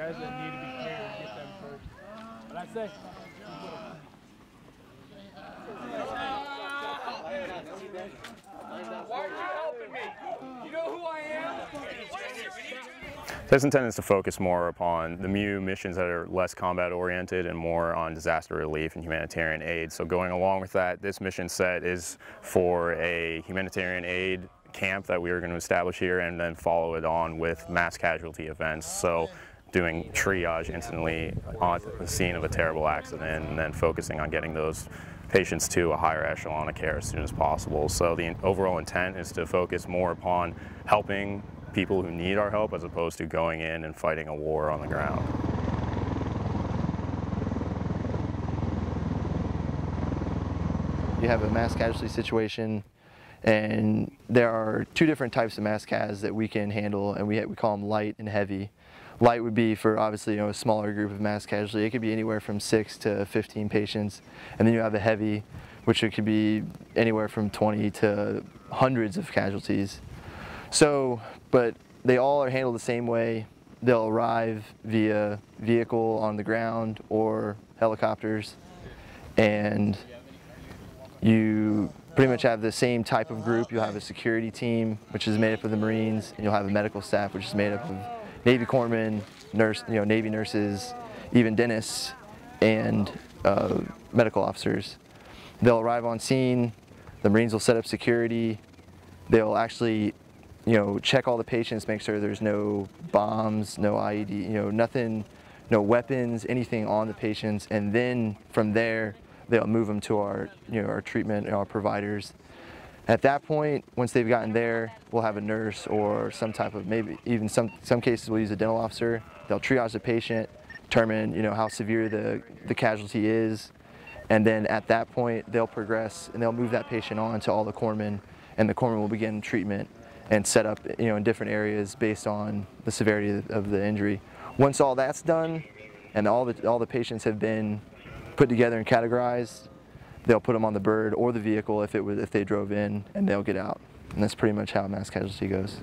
guys that need to be cleared, get them first. But I say, why are you helping me? You know who I am? This intent is to focus more upon the MU missions that are less combat oriented and more on disaster relief and humanitarian aid. So going along with that, this mission set is for a humanitarian aid camp that we are going to establish here and then follow it on with mass casualty events. So doing triage instantly on the scene of a terrible accident and then focusing on getting those patients to a higher echelon of care as soon as possible. So the overall intent is to focus more upon helping people who need our help as opposed to going in and fighting a war on the ground. You have a mass casualty situation, and there are two different types of mass cas that we can handle, and we call them light and heavy. Light would be for obviously a smaller group of mass casualty. It could be anywhere from 6 to 15 patients, and then you have the heavy, which it could be anywhere from 20 to hundreds of casualties. So, but they all are handled the same way. They'll arrive via vehicle on the ground or helicopters, and you pretty much have the same type of group. You'll have a security team, which is made up of the Marines, and you'll have a medical staff, which is made up of Navy corpsmen, Navy nurses, even dentists, and medical officers. They'll arrive on scene. The Marines will set up security. They'll actually, check all the patients, make sure there's no bombs, no IED, nothing, no weapons, anything on the patients, and then from there they'll move them to our, our treatment, our providers. At that point, once they've gotten there, we'll have a nurse or some type of, maybe even some cases we'll use a dental officer. They'll triage the patient, determine how severe the casualty is, and then at that point they'll progress and they'll move that patient on to all the corpsmen, and the corpsmen will begin treatment and set up in different areas based on the severity of the injury. Once all that's done and all the patients have been put together and categorized, they'll put them on the bird or the vehicle if they drove in, and they'll get out. And that's pretty much how mass casualty goes.